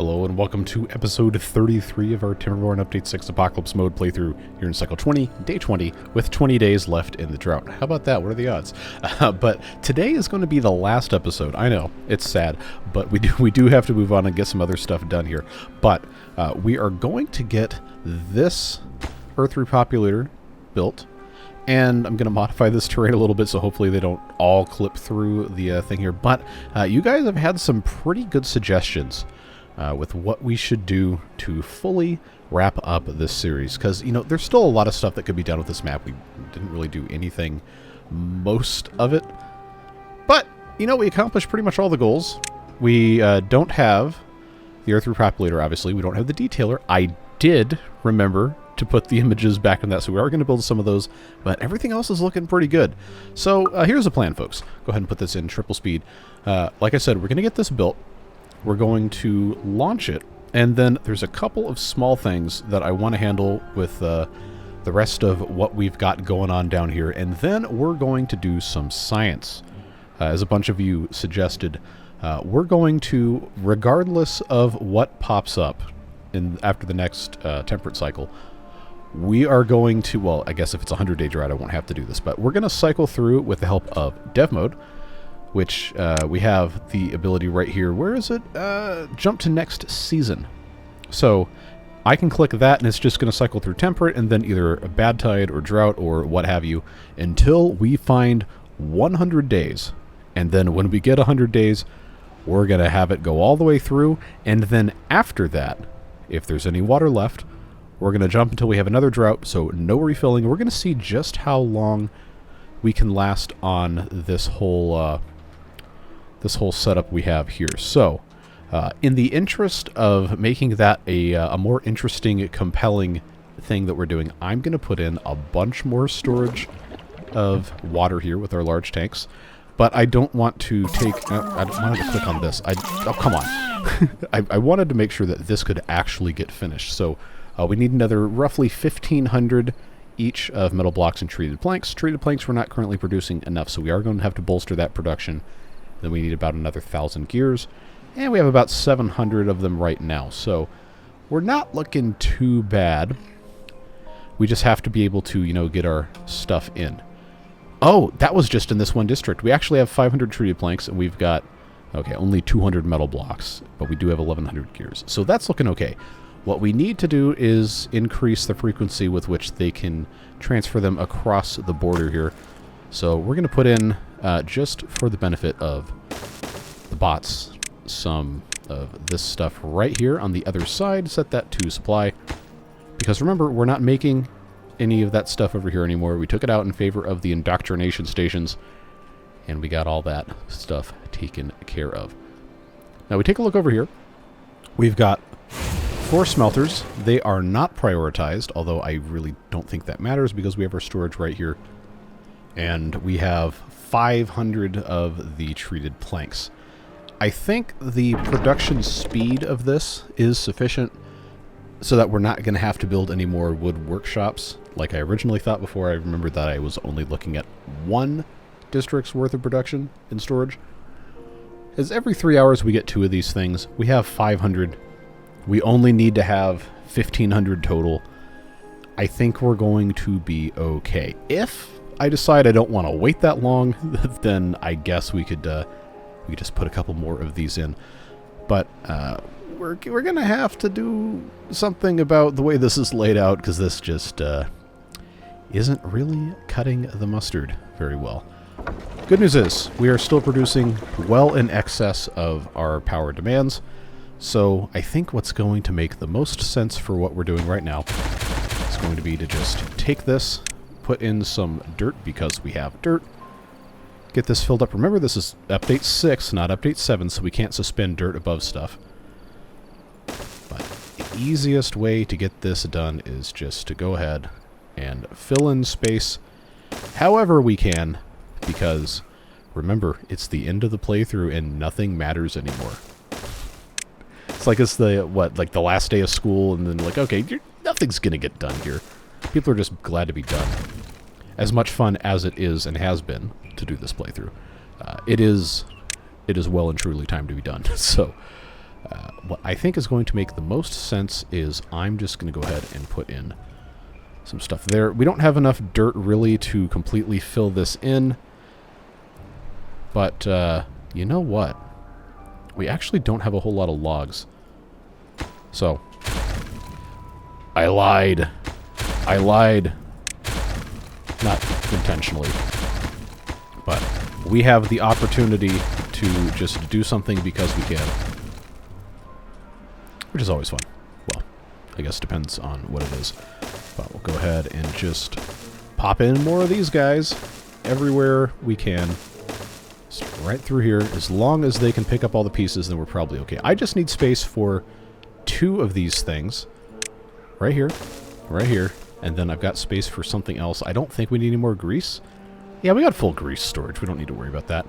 Hello and welcome to episode 33 of our Timberborn Update 6 Apocalypse Mode playthrough here in Cycle 20, Day 20, with 20 days left in the drought. How about that? What are the odds? But today is going to be the last episode. I know, it's sad, but we do have to move on and get some other stuff done here. But we are going to get this Earth repopulator built, and I'm going to modify this terrain a little bit so hopefully they don't all clip through the thing here. But you guys have had some pretty good suggestions with what we should do to fully wrap up this series, because you know there's still a lot of stuff that could be done with this map. We didn't really do anything, most of it, but you know we accomplished pretty much all the goals. We don't have the Earth repopulator, obviously. We don't have the detailer. I did remember to put the images back in that, so we are going to build some of those, but everything else is looking pretty good. So here's the plan, folks. Go ahead and put this in triple speed. Like I said, we're going to get this built. We're going to launch it, and then there's a couple of small things that I want to handle with the rest of what we've got going on down here, and then we're going to do some science. As a bunch of you suggested, we're going to, regardless of what pops up after the next temperate cycle, we are going to, well, I guess if it's a 100-day drought, I won't have to do this, but we're going to cycle through with the help of dev mode, which we have the ability right here. Where is it? Jump to next season. So I can click that, and it's just going to cycle through temperate and then either a bad tide or drought or what have you until we find 100 days. And then when we get 100 days, we're going to have it go all the way through. And then after that, if there's any water left, we're going to jump until we have another drought, so no refilling. We're going to see just how long we can last on this whole setup we have here. So, in the interest of making that a more interesting, compelling thing that we're doing, I'm going to put in a bunch more storage of water here with our large tanks. But I don't want to take... I wanted to click on this. Oh, come on. I wanted to make sure that this could actually get finished. So, we need another roughly 1,500 each of metal blocks and treated planks. Treated planks we're not currently producing enough, so we are going to have to bolster that production. Then we need about another 1,000 gears, and we have about 700 of them right now. So we're not looking too bad. We just have to be able to, you know, get our stuff in. Oh, that was just in this one district. We actually have 500 treated planks, and we've got, okay, only 200 metal blocks, but we do have 1,100 gears. So that's looking okay. What we need to do is increase the frequency with which they can transfer them across the border here. So we're going to put in, just for the benefit of the bots, some of this stuff right here on the other side. Set that to supply. Because remember, we're not making any of that stuff over here anymore. We took it out in favor of the indoctrination stations, and we got all that stuff taken care of. Now we take a look over here. We've got 4 smelters. They are not prioritized, although I really don't think that matters because we have our storage right here. And we have 500 of the treated planks. I think the production speed of this is sufficient so that we're not going to have to build any more wood workshops like I originally thought before. I remembered that I was only looking at 1 district's worth of production in storage. As every 3 hours we get 2 of these things. We have 500. We only need to have 1,500 total. I think we're going to be okay. If I decide I don't want to wait that long, then I guess we could just put a couple more of these in. But we're going to have to do something about the way this is laid out, because this just isn't really cutting the mustard very well. Good news is, we are still producing well in excess of our power demands. So I think what's going to make the most sense for what we're doing right now is going to be to just take this, put in some dirt because we have dirt, get this filled up. Remember, this is update 6, not update 7, so we can't suspend dirt above stuff. But the easiest way to get this done is just to go ahead and fill in space however we can, because remember, it's the end of the playthrough and nothing matters anymore. It's like it's the, like the last day of school, and then like, okay, nothing's gonna get done here. People are just glad to be done. As much fun as it is and has been to do this playthrough, it is well and truly time to be done. So what I think is going to make the most sense is I'm just going to go ahead and put in some stuff there. We don't have enough dirt really to completely fill this in. But, you know what? We actually don't have a whole lot of logs. So, I lied. I lied. Not intentionally. But we have the opportunity to just do something because we can. Which is always fun. Well, I guess depends on what it is. But we'll go ahead and just pop in more of these guys everywhere we can. Just right through here. As long as they can pick up all the pieces, then we're probably okay. I just need space for 2 of these things. Right here. Right here. And then I've got space for something else. I don't think we need any more grease. Yeah, we got full grease storage. We don't need to worry about that.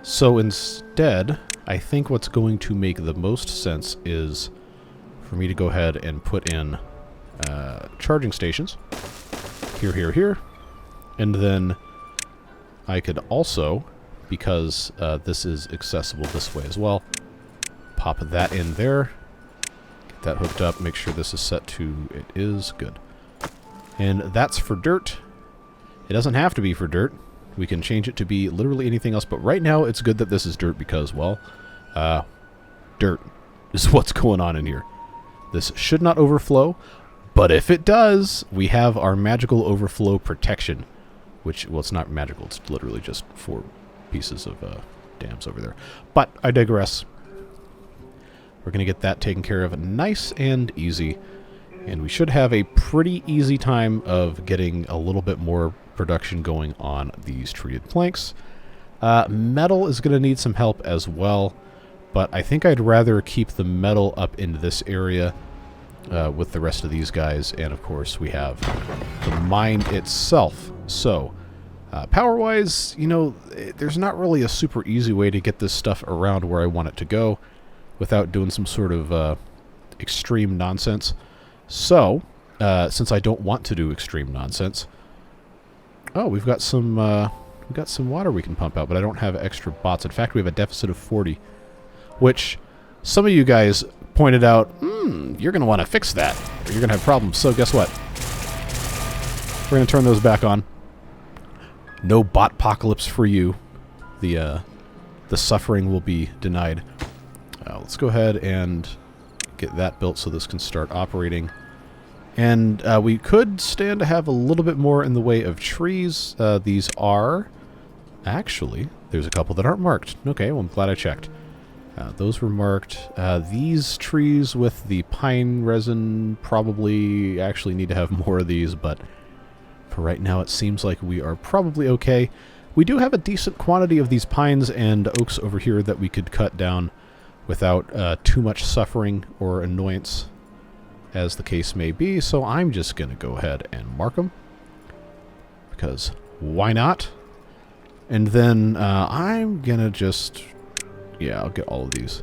So instead, I think what's going to make the most sense is for me to go ahead and put in charging stations. Here, here, here. And then I could also, because this is accessible this way as well, pop that in there. Get that hooked up. Make sure this is set to it is good. And that's for dirt. It doesn't have to be for dirt. We can change it to be literally anything else, but right now it's good that this is dirt because, well, dirt is what's going on in here. This should not overflow, but if it does, we have our magical overflow protection, which, well, it's not magical. It's literally just 4 pieces of dams over there. But I digress. We're going to get that taken care of nice and easy, and we should have a pretty easy time of getting a little bit more production going on these treated planks. Metal is going to need some help as well, but I think I'd rather keep the metal up in this area with the rest of these guys, and of course we have the mine itself. So, power-wise, you know, there's not really a super easy way to get this stuff around where I want it to go without doing some sort of extreme nonsense. So, since I don't want to do extreme nonsense, oh, we've got some water we can pump out, but I don't have extra bots. In fact, we have a deficit of 40, which some of you guys pointed out, you're going to want to fix that, or you're going to have problems. So guess what? We're going to turn those back on. No bot-pocalypse for you. The suffering will be denied. Let's go ahead and get that built so this can start operating. And we could stand to have a little bit more in the way of trees. These are... Actually, there's a couple that aren't marked. Okay, well, I'm glad I checked. Those were marked. These trees with the pine resin probably actually need to have more of these, but for right now it seems like we are probably okay. We do have a decent quantity of these pines and oaks over here that we could cut down without too much suffering or annoyance, as the case may be, so I'm just going to go ahead and mark them, because why not? And then I'm going to just, yeah, I'll get all of these.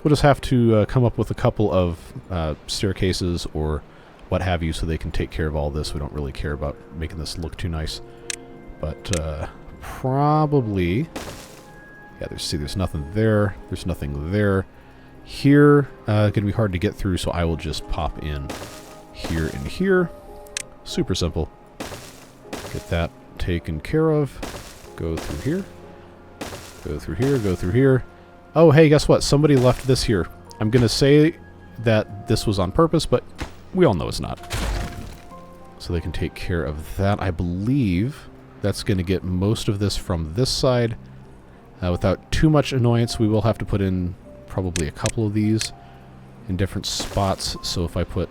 We'll just have to come up with a couple of staircases or what have you so they can take care of all this. We don't really care about making this look too nice. But probably, yeah, there's nothing there. There's nothing there. Here, going to be hard to get through, so I will just pop in here and here. Super simple. Get that taken care of. Go through here. Go through here, go through here. Oh, hey, guess what? Somebody left this here. I'm going to say that this was on purpose, but we all know it's not. So they can take care of that. I believe that's going to get most of this from this side. Without too much annoyance, we will have to put in probably a couple of these in different spots. So if I put...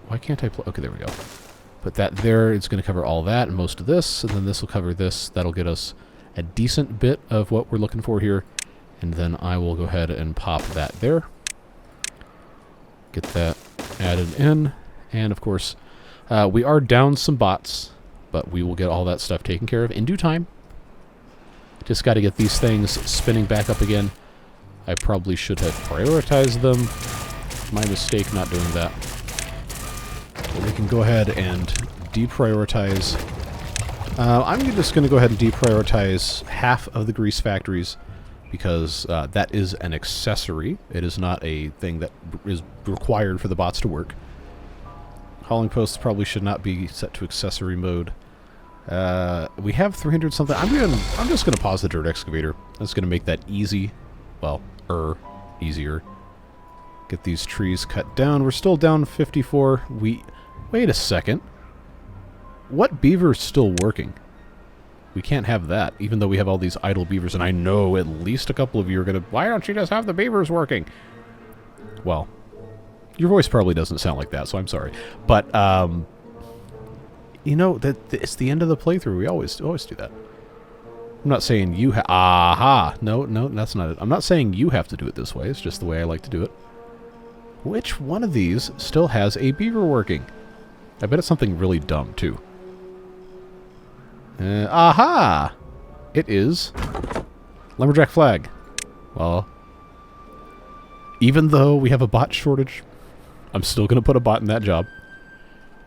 Why can't I... Okay, there we go. Put that there. It's going to cover all that and most of this. And then this will cover this. That'll get us a decent bit of what we're looking for here. And then I will go ahead and pop that there. Get that added in. And of course, we are down some bots, but we will get all that stuff taken care of in due time. Just got to get these things spinning back up again. I probably should have prioritized them. My mistake not doing that. But we can go ahead and deprioritize. I'm just going to go ahead and deprioritize half of the grease factories because that is an accessory. It is not a thing that is required for the bots to work. Hauling posts probably should not be set to accessory mode. We have 300 something. I'm just gonna pause the dirt excavator. That's gonna make that easy. Well, easier. Get these trees cut down. We're still down 54. Wait a second. What beaver is still working? We can't have that, even though we have all these idle beavers, and I know at least a couple of you are gonna, why don't you just have the beavers working? Well, your voice probably doesn't sound like that, so I'm sorry. But, you know, it's the end of the playthrough. We always do that. I'm not saying you No, that's not it. I'm not saying you have to do it this way. It's just the way I like to do it. Which one of these still has a beaver working? I bet it's something really dumb, too. It is Lumberjack Flag. Well, even though we have a bot shortage, I'm still going to put a bot in that job.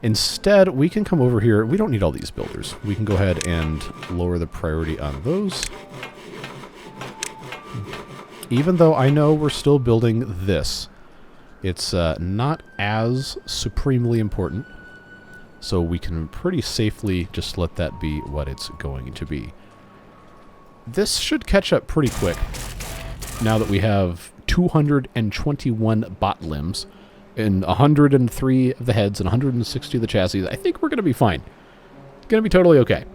Instead, we can come over here. We don't need all these builders. We can go ahead and lower the priority on those. Even though I know we're still building this. It's not as supremely important. So we can pretty safely just let that be what it's going to be. This should catch up pretty quick. Now that we have 221 bot limbs and 103 of the heads and 160 of the chassis, I think we're going to be fine. Going to be totally okay.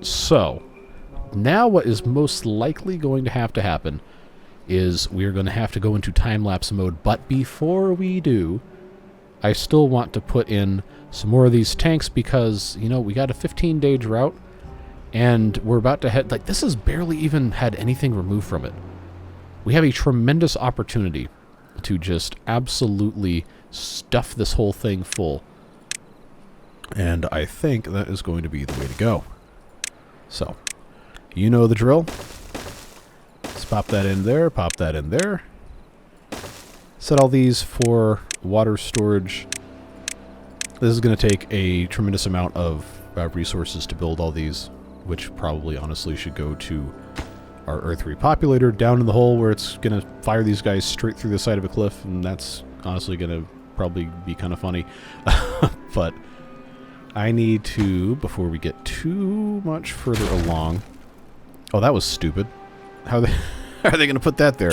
So, now what is most likely going to happen is we're going to have to go into time-lapse mode. But before we do, I still want to put in some more of these tanks because, you know, we got a 15-day drought and we're about to head, like, this has barely even had anything removed from it. We have a tremendous opportunity to just absolutely stuff this whole thing full. And I think that is going to be the way to go. So, you know the drill. Let's pop that in there, pop that in there. Set all these for water storage. This is going to take a tremendous amount of resources to build all these, which probably honestly should go to our Earth repopulator down in the hole where it's going to fire these guys straight through the side of a cliff, and that's honestly going to probably be kind of funny. But I need to, before we get too much further along... Oh, that was stupid. How are they going to put that there?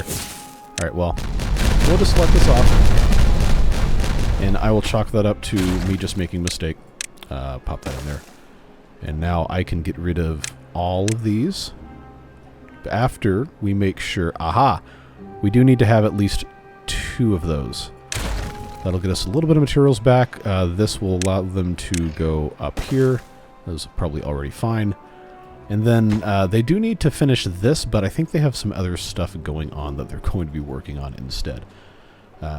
Alright, well, we'll just let this off. And I will chalk that up to me just making a mistake. Pop that in there. And now I can get rid of all of these. After we make sure... Aha! We do need to have at least 2 of those. That'll get us a little bit of materials back. This will allow them to go up here. Those are probably already fine. And then they do need to finish this, but I think they have some other stuff going on that they're going to be working on instead.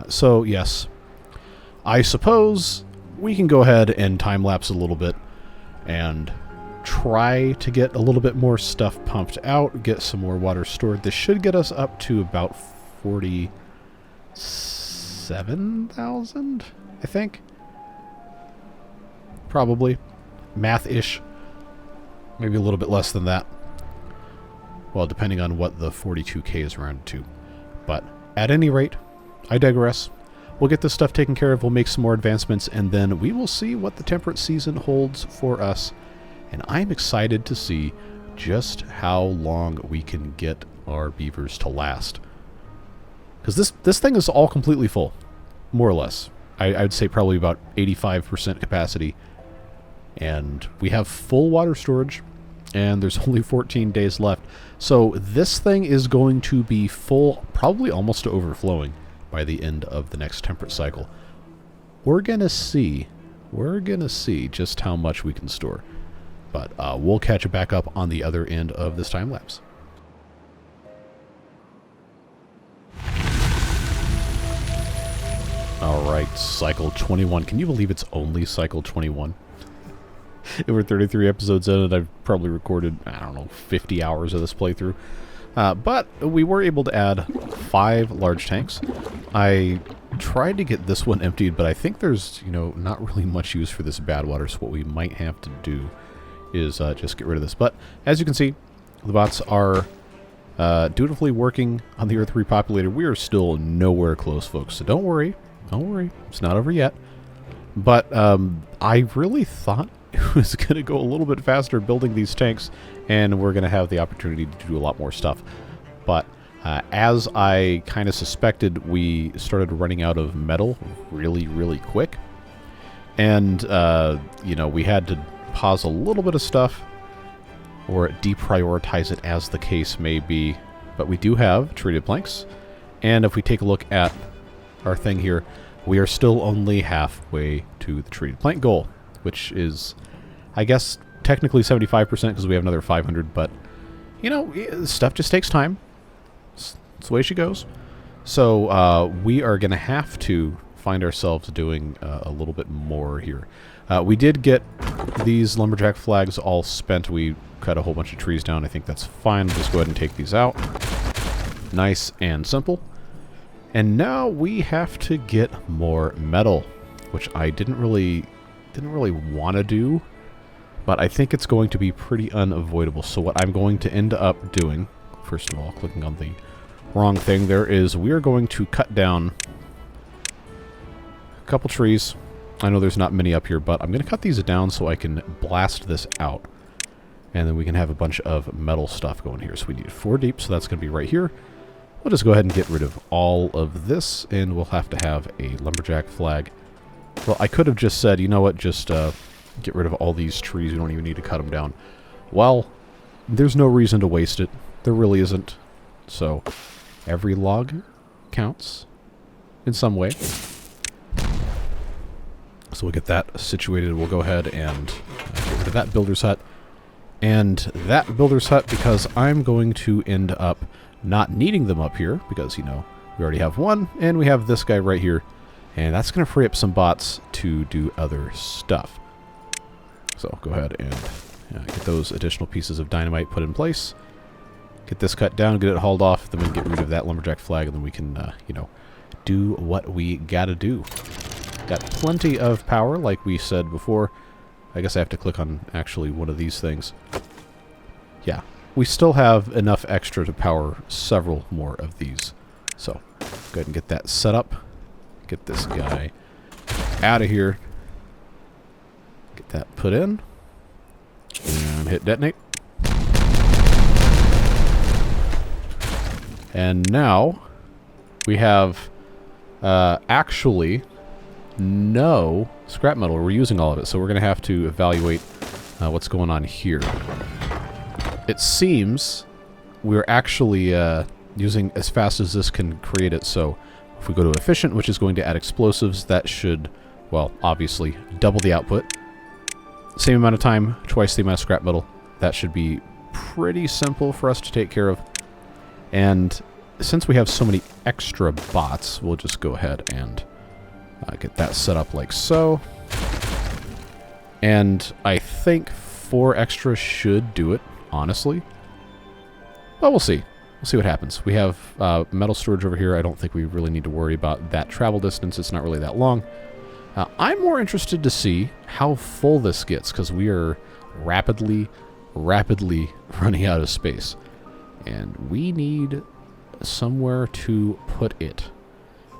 So, yes. I suppose we can go ahead and time-lapse a little bit and try to get a little bit more stuff pumped out, get some more water stored. This should get us up to about 47,000, I think. Probably. Math-ish. Maybe a little bit less than that. Well, depending on what the 42K is rounded to. But at any rate, I digress. We'll get this stuff taken care of, we'll make some more advancements, and then we will see what the temperate season holds for us. And I'm excited to see just how long we can get our beavers to last. Because this thing is all completely full, more or less. I'd say probably about 85% capacity. And we have full water storage, and there's only 14 days left. So this thing is going to be full, probably almost to overflowing by the end of the next temperate cycle. We're going to see just how much we can store. But we'll catch it back up on the other end of this time lapse. Alright, cycle 21. Can you believe it's only cycle 21? We're 33 episodes in, and I've probably recorded, I don't know, 50 hours of this playthrough. But we were able to add 5 large tanks. I tried to get this one emptied, but I think there's, you know, not really much use for this bad water, so what we might have to do is just get rid of this. But as you can see, The bots are dutifully working on the Earth repopulator. We are still nowhere close, folks, so don't worry. Don't worry. It's not over yet. But I really thought it was going to go a little bit faster building these tanks, and we're going to have the opportunity to do a lot more stuff. But as I kind of suspected, we started running out of metal really, really quick. And, you know, we had to pause a little bit of stuff or deprioritize it, as the case may be. But we do have treated planks. And if we take a look at our thing here, we are still only halfway to the treated plank goal, which is, I guess, technically 75% because we have another 500. But, you know, stuff just takes time. It's the way she goes. So we are going to have to find ourselves doing a little bit more here. We did get these lumberjack flags all spent. We cut a whole bunch of trees down. I think that's fine. Just go ahead and take these out. Nice and simple. And now we have to get more metal, which I didn't really want to do, but I think it's going to be pretty unavoidable. So what I'm going to end up doing, first of all, clicking on the wrong thing there, is we are going to cut down a couple trees. I know there's not many up here, but I'm going to cut these down so I can blast this out. And then we can have a bunch of metal stuff going here. So we need 4 deep, so that's going to be right here. We'll just go ahead and get rid of all of this, and we'll have to have a lumberjack flag. Well, I could have just said, you know what, just get rid of all these trees. We don't even need to cut them down. Well, there's no reason to waste it. There really isn't. So every log counts in some way. So we'll get that situated. We'll go ahead and get rid of that builder's hut. And that builder's hut, because I'm going to end up not needing them up here, because, you know, we already have one, and we have this guy right here. And that's going to free up some bots to do other stuff. So go ahead and get those additional pieces of dynamite put in place. Get this cut down, get it hauled off, then we can get rid of that lumberjack flag, and then we can, you know, do what we gotta do. Got plenty of power, like we said before. I guess I have to click on actually one of these things. Yeah, we still have enough extra to power several more of these. So go ahead and get that set up. Get this guy out of here. Get that put in. And hit detonate. And now we have actually no scrap metal. We're using all of it, so we're going to have to evaluate what's going on here. It seems we're actually using as fast as this can create it, so if we go to efficient, which is going to add explosives, that should, well, obviously double the output. Same amount of time, twice the amount of scrap metal. That should be pretty simple for us to take care of. And since we have so many extra bots, we'll just go ahead and get that set up like so. And I think 4 extra should do it, honestly. But we'll see. We'll see what happens. We have metal storage over here. I don't think we really need to worry about that travel distance. It's not really that long. I'm more interested to see how full this gets, because we are rapidly running out of space. And we need somewhere to put it.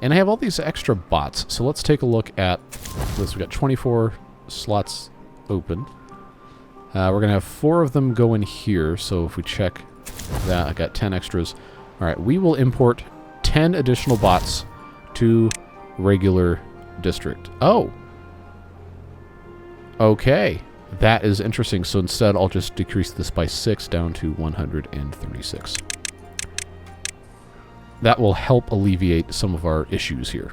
And I have all these extra bots, so let's take a look at this. We've got 24 slots open. We're going to have 4 of them go in here, so if we check that, I got 10 extras. Alright, we will import 10 additional bots to regular district. Oh! Okay. That is interesting. So instead, I'll just decrease this by 6 down to 136. That will help alleviate some of our issues here.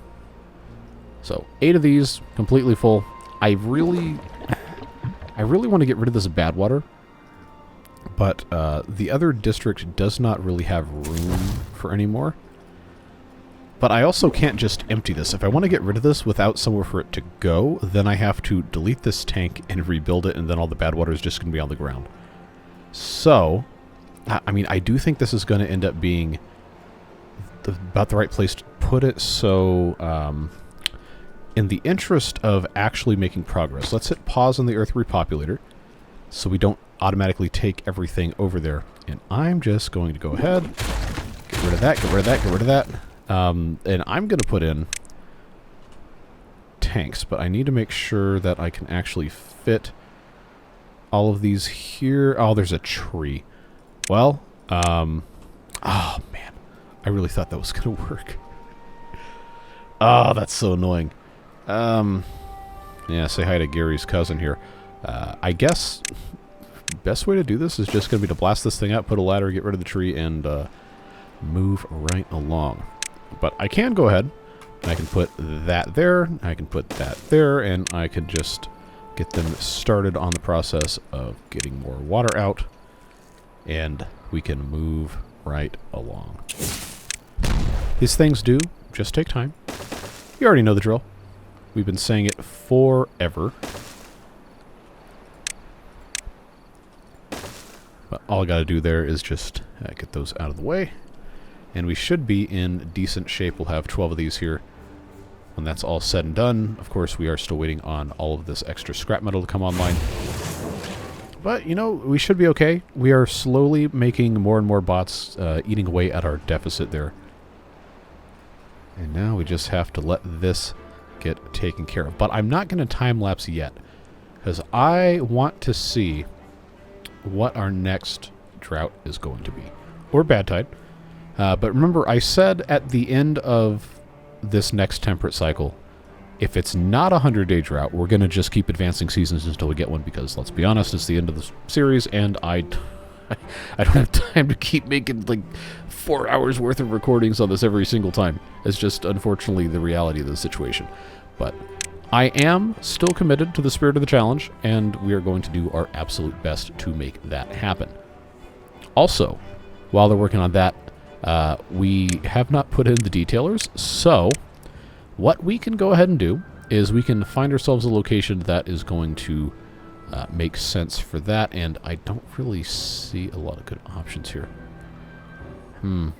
So 8 of these completely full. I really want to get rid of this bad water, but the other district does not really have room for any more. But I also can't just empty this. If I want to get rid of this without somewhere for it to go, then I have to delete this tank and rebuild it, and then all the bad water is just going to be on the ground. So, I mean, I do think this is going to end up being about the right place to put it. So, in the interest of actually making progress, let's hit pause on the Earth repopulator so we don't automatically take everything over there. And I'm just going to go ahead, get rid of that, get rid of that, get rid of that. And I'm going to put in tanks, but I need to make sure that I can actually fit all of these here. Oh, there's a tree. Well, oh man, I really thought that was going to work. Oh, that's so annoying. Yeah, say hi to Gary's cousin here. I guess best way to do this is just going to be to blast this thing out, put a ladder, get rid of the tree, and move right along. But I can go ahead, and I can put that there, I can put that there, and I can just get them started on the process of getting more water out, and we can move right along. These things do just take time. You already know the drill. We've been saying it forever. But all I got to do there is just get those out of the way. And we should be in decent shape. We'll have 12 of these here. When that's all said and done, of course, we are still waiting on all of this extra scrap metal to come online. But, you know, we should be okay. We are slowly making more and more bots, eating away at our deficit there. And now we just have to let this get taken care of. But I'm not going to time-lapse yet, because I want to see what our next drought is going to be. Or bad tide. But remember, I said at the end of this next temperate cycle, if it's not a 100-day drought, we're going to just keep advancing seasons until we get one, because, let's be honest, it's the end of the series, and I don't have time to keep making, like, 4 hours worth of recordings on this every single time. It's just, unfortunately, the reality of the situation. But I am still committed to the spirit of the challenge, and we are going to do our absolute best to make that happen. Also, while they're working on that, we have not put in the detailers, so what we can go ahead and do is we can find ourselves a location that is going to make sense for that, and I don't really see a lot of good options here. So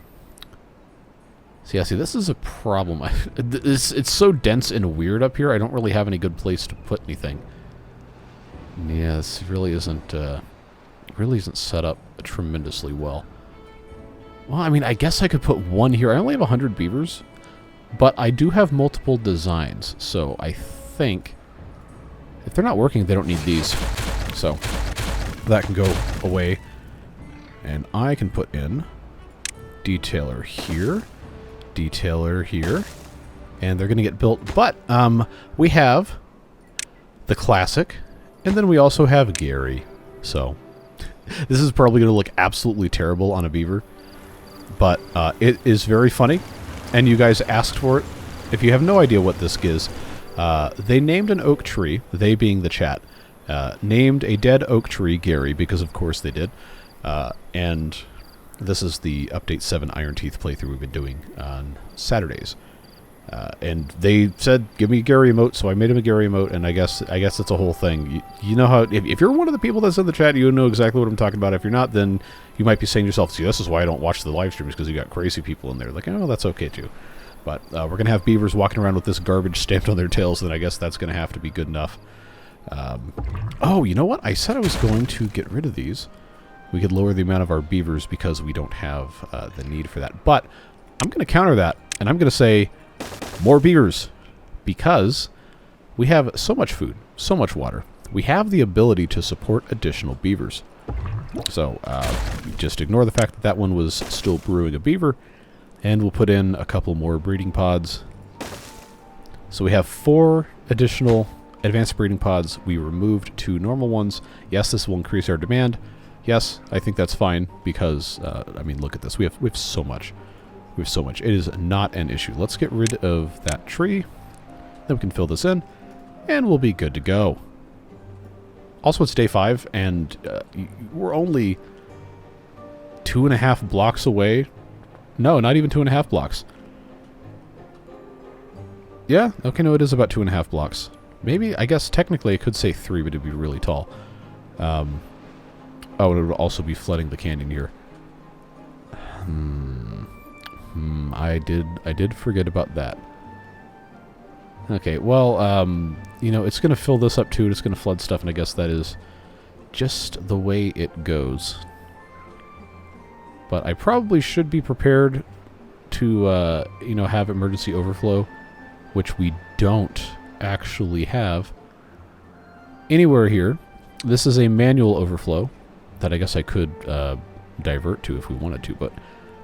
yeah, see, this is a problem. It's so dense and weird up here, I don't really have any good place to put anything. Yeah, this really isn't set up tremendously well. Well, I mean, I guess I could put one here. I only have 100 beavers, but I do have multiple designs, so I think if they're not working, they don't need these. So that can go away, and I can put in detailer here, and they're going to get built. But we have the classic, and then we also have Gary. So this is probably going to look absolutely terrible on a beaver, but it is very funny, and you guys asked for it. If you have no idea what this is, they named an oak tree, they being the chat, named a dead oak tree Gary, because of course they did, and this is the Update 7 Iron Teeth playthrough we've been doing on Saturdays. And they said, give me a Gary emote, so I made him a Gary emote, and I guess it's a whole thing. You know how, if you're one of the people that's in the chat, you know exactly what I'm talking about. If you're not, then you might be saying to yourself, see, this is why I don't watch the live streams, because you got crazy people in there. Like, oh, that's okay too. But we're going to have beavers walking around with this garbage stamped on their tails, and I guess that's going to have to be good enough. Oh, you know what? I said I was going to get rid of these. We could lower the amount of our beavers because we don't have the need for that. But I'm going to counter that, and I'm going to say more beavers, because we have so much food, so much water. We have the ability to support additional beavers. So just ignore the fact that that one was still brewing a beaver, and we'll put in a couple more breeding pods. So we have 4 additional advanced breeding pods. We removed 2 normal ones. Yes, this will increase our demand. Yes, I think that's fine, because, I mean, look at this. We have so much. We have so much. It is not an issue. Let's get rid of that tree. Then we can fill this in, and we'll be good to go. Also, it's day 5, and we're only 2.5 blocks away. No, not even 2.5 blocks. Yeah, okay, no, it is about 2.5 blocks. Maybe, I guess, technically I could say 3, but it'd be really tall. Oh, and it would also be flooding the canyon here. I did forget about that. Okay, well, you know, it's going to fill this up too, and it's going to flood stuff, and I guess that is just the way it goes. But I probably should be prepared to, you know, have emergency overflow, which we don't actually have anywhere here. This is a manual overflow that I guess I could divert to if we wanted to, but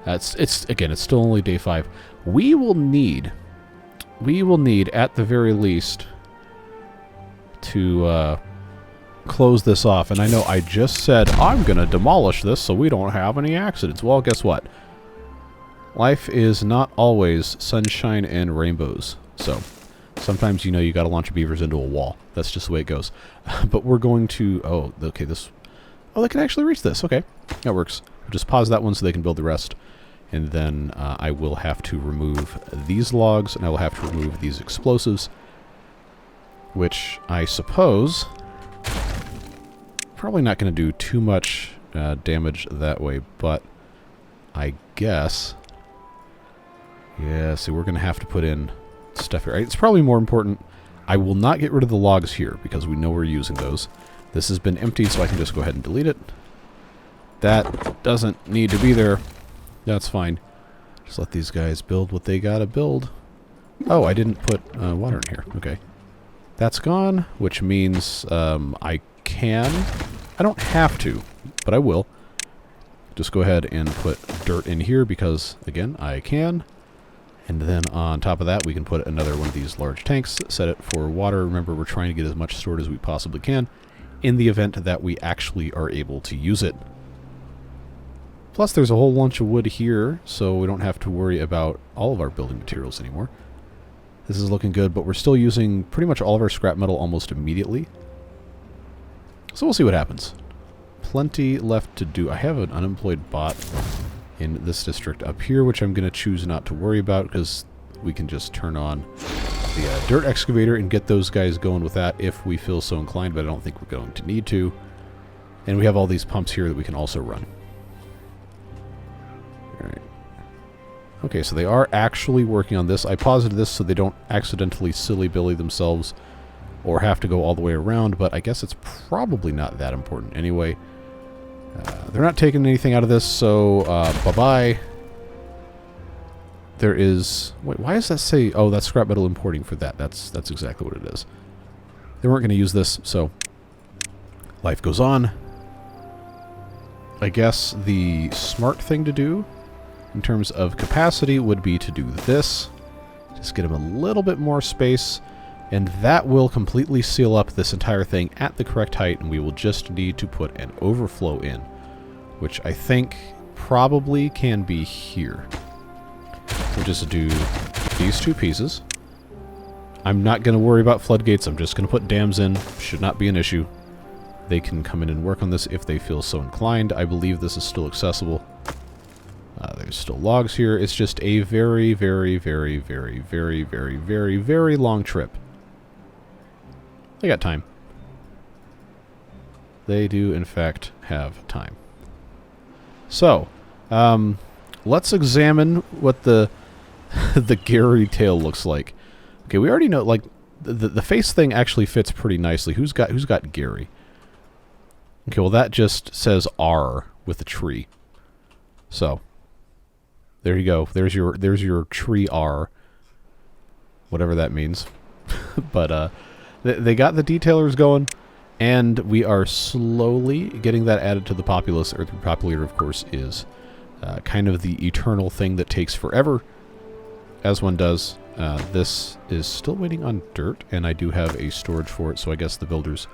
again, it's still only day 5. We will need at the very least to close this off. And I know I just said I'm gonna demolish this so we don't have any accidents. Well, guess what? Life is not always sunshine and rainbows. So sometimes, you know, you gotta launch beavers into a wall. That's just the way it goes. But we're going to... Oh, okay, they can actually reach this. Okay, that works. We'll just pause that one so they can build the rest. And then I will have to remove these logs, and I will have to remove these explosives, which I suppose... probably not going to do too much damage that way, but I guess... Yeah, so we're going to have to put in stuff here. It's probably more important. I will not get rid of the logs here because we know we're using those. This has been empty, so I can just go ahead and delete it. That doesn't need to be there. That's fine. Just let these guys build what they gotta build. Oh, I didn't put water in here. Okay. That's gone, which means I don't have to, but I will. Just go ahead and put dirt in here because, again, I can. And then on top of that, we can put another one of these large tanks, set it for water. Remember, we're trying to get as much stored as we possibly can in the event that we actually are able to use it. Plus, there's a whole bunch of wood here, so we don't have to worry about all of our building materials anymore. This is looking good, but we're still using pretty much all of our scrap metal almost immediately. So we'll see what happens. Plenty left to do. I have an unemployed bot in this district up here, which I'm going to choose not to worry about because we can just turn on the dirt excavator and get those guys going with that if we feel so inclined, but I don't think we're going to need to. And we have all these pumps here that we can also run. Alright. Okay, so they are actually working on this. I paused this so they don't accidentally silly billy themselves or have to go all the way around, but I guess it's probably not that important anyway. They're not taking anything out of this, so bye-bye. There is... Wait, why does that say... Oh, that's scrap metal importing for that. That's exactly what it is. They weren't going to use this, so life goes on. I guess the smart thing to do in terms of capacity would be to do this. Just get them a little bit more space, and that will completely seal up this entire thing at the correct height, and we will just need to put an overflow in, which I think probably can be here. We'll just do these 2 pieces. I'm not going to worry about floodgates. I'm just going to put dams in. Should not be an issue. They can come in and work on this if they feel so inclined. I believe this is still accessible. There's still logs here. It's just a very, very, very, very, very, very, very, very long trip. They got time. They do, in fact, have time. So, let's examine what the the Gary tail looks like. Okay, we already know, like, the face thing actually fits pretty nicely. Who's got Gary? Okay, well that just says R with a tree. So, there you go. There's your tree R. Whatever that means. But they got the detailers going, and we are slowly getting that added to the populace. Earth Repopulator, of course, is kind of the eternal thing that takes forever, as one does. This is still waiting on dirt, and I do have a storage for it, so I guess the builders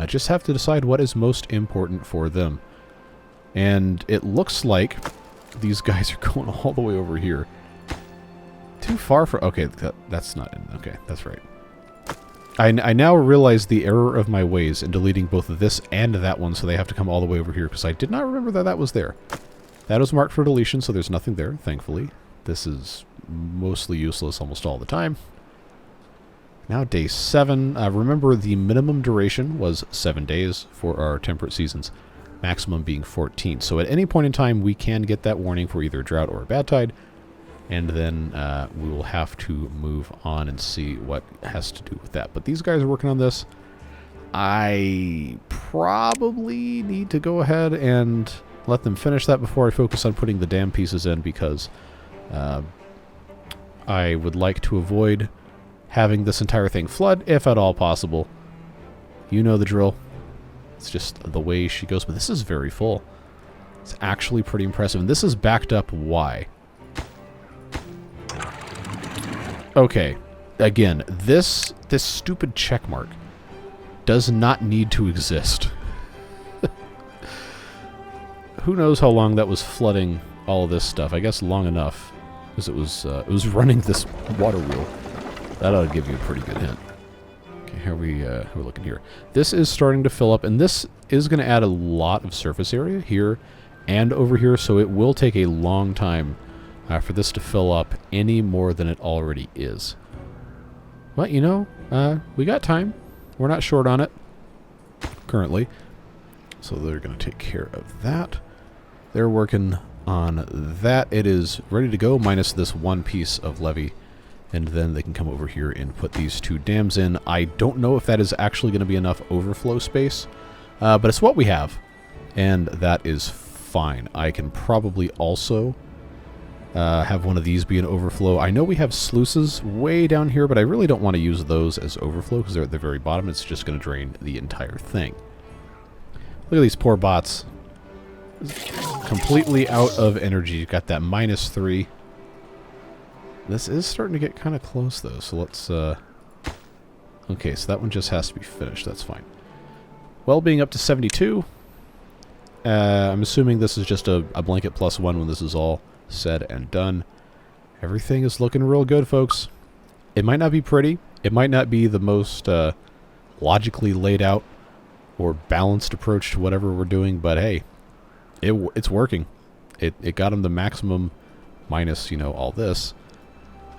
just have to decide what is most important for them. And it looks like these guys are going all the way over here. Too far for... Okay, that's not in... Okay, that's right. I now realize the error of my ways in deleting both this and that one, so they have to come all the way over here, because I did not remember that was there. That was marked for deletion, so there's nothing there, thankfully. This is mostly useless almost all the time. Now day 7. Remember, the minimum duration was 7 days for our temperate seasons, maximum being 14. So at any point in time, we can get that warning for either a drought or a bad tide, and then we will have to move on and see what has to do with that. But these guys are working on this. I probably need to go ahead and let them finish that before I focus on putting the dam pieces in, because I would like to avoid having this entire thing flood, if at all possible. You know the drill. It's just the way she goes, but this is very full. It's actually pretty impressive, and this is backed up. Why? Okay, again, this stupid check mark does not need to exist. Who knows how long that was flooding all of this stuff? I guess long enough, because it was running this water wheel. That ought to give you a pretty good hint. Okay, how are we looking here? This is starting to fill up, and this is going to add a lot of surface area here and over here, so it will take a long time for this to fill up any more than it already is. But, you know, we got time. We're not short on it currently. So they're going to take care of that. They're working on that. It is ready to go, minus this one piece of levee. And then they can come over here and put these two dams in. I don't know if that is actually going to be enough overflow space, but it's what we have. And that is fine. I can probably also have one of these be an overflow. I know we have sluices way down here, but I really don't want to use those as overflow because they're at the very bottom. It's just going to drain the entire thing. Look at these poor bots. Completely out of energy. Got that -3. This is starting to get kind of close, though, so let's... Okay, so that one just has to be finished. That's fine. Well, being up to 72, I'm assuming this is just a blanket +1 when this is all said and done. Everything is looking real good, folks. It might not be pretty. It might not be the most logically laid out or balanced approach to whatever we're doing, but hey, it's working. It got them the maximum minus, you know, all this.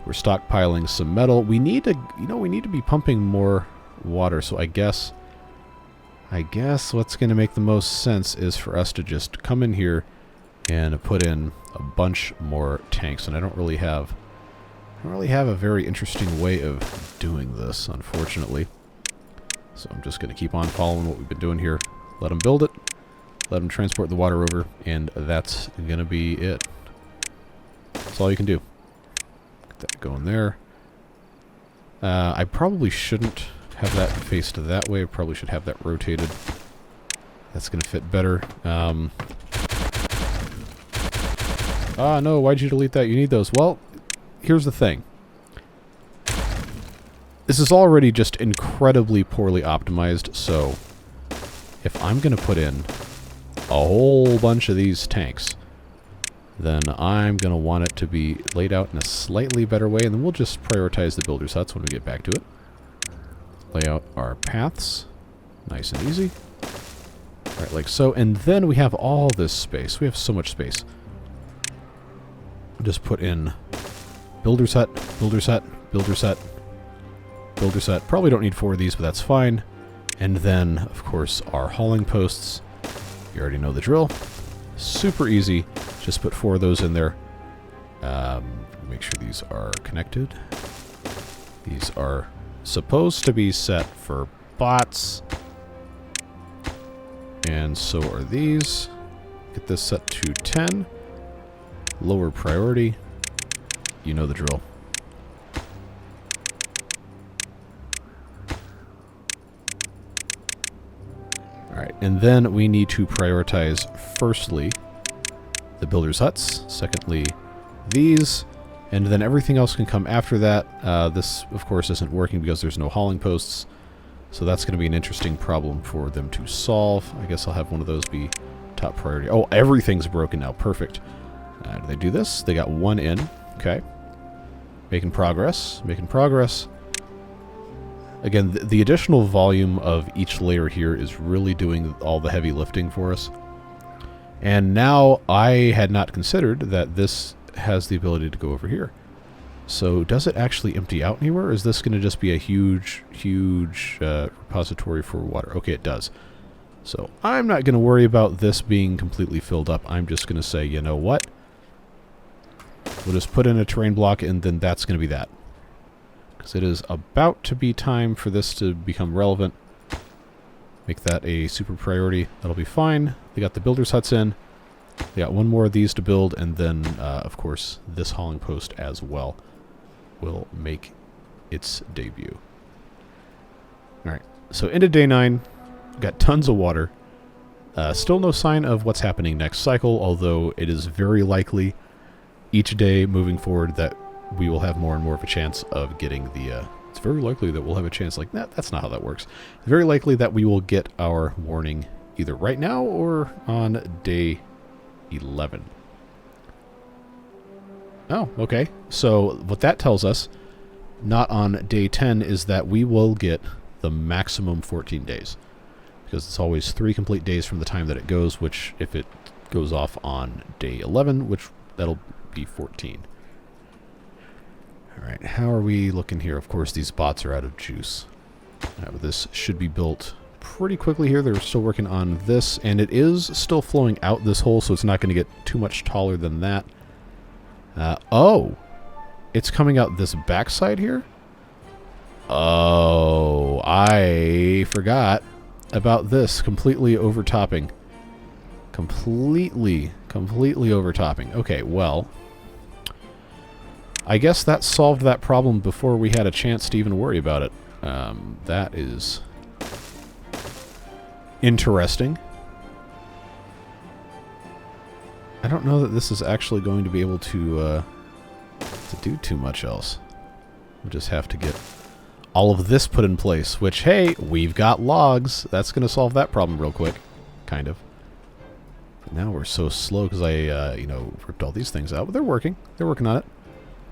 We're stockpiling some metal. We need to, you know, we need to be pumping more water, so I guess what's going to make the most sense is for us to just come in here and put in a bunch more tanks, and I don't really have a very interesting way of doing this, unfortunately. So I'm just going to keep on following what we've been doing here. Let them build it, let them transport the water over, and that's going to be it. That's all you can do. Get that going there. I probably shouldn't have that faced that way. I probably should have that rotated. That's going to fit better. Ah, no, why'd you delete that? You need those. Well, here's the thing. This is already just incredibly poorly optimized, so if I'm going to put in a whole bunch of these tanks, then I'm going to want it to be laid out in a slightly better way, and then we'll just prioritize the builder's huts when we get back to it. Lay out our paths. Nice and easy. Right, like so. And then we have all this space. We have so much space. Just put in builder's hut, builder's hut, builder's hut, builder's hut. Probably don't need 4 of these, but that's fine. And then, of course, our hauling posts. You already know the drill. Super easy. Just put 4 of those in there. Make sure these are connected. These are supposed to be set for bots. And so are these. Get this set to 10. Lower priority. You know the drill. Alright, and then we need to prioritize firstly the builder's huts, secondly these, and then everything else can come after that. This, of course, isn't working because there's no hauling posts, so that's going to be an interesting problem for them to solve. I guess I'll have one of those be top priority. Oh, everything's broken now. Perfect. Do they do this? They got 1 in. Okay. Making progress. Making progress. Again, the additional volume of each layer here is really doing all the heavy lifting for us. And now I had not considered that this has the ability to go over here. So does it actually empty out anywhere? Or is this going to just be a huge, huge repository for water? Okay, it does. So I'm not going to worry about this being completely filled up. I'm just going to say, you know what? We'll just put in a terrain block, and then that's going to be that. Because it is about to be time for this to become relevant. Make that a super priority. That'll be fine. They got the builder's huts in. They got one more of these to build, and then, of course, this hauling post as well will make its debut. Alright, so into day 9. Got tons of water. Still no sign of what's happening next cycle, although it is very likely each day moving forward that we will have more and more of a chance of getting the... it's very likely that we'll have a chance like that. That's not how that works. It's very likely that we will get our warning either right now or on day 11. Oh, okay. So what that tells us, not on day 10, is that we will get the maximum 14 days. Because it's always 3 complete days from the time that it goes, which if it goes off on day 11, which that'll be 14. Alright, how are we looking here? Of course, these bots are out of juice. This should be built pretty quickly here. They're still working on this, and it is still flowing out this hole, so it's not going to get too much taller than that. Oh! It's coming out this backside here? Oh, I forgot about this completely overtopping. Completely overtopping. Okay, well, I guess that solved that problem before we had a chance to even worry about it. That is interesting. I don't know that this is actually going to be able to do too much else. We'll just have to get all of this put in place, which, hey, we've got logs. That's going to solve that problem real quick. Kind of. But now we're so slow because I, ripped all these things out. But they're working. They're working on it.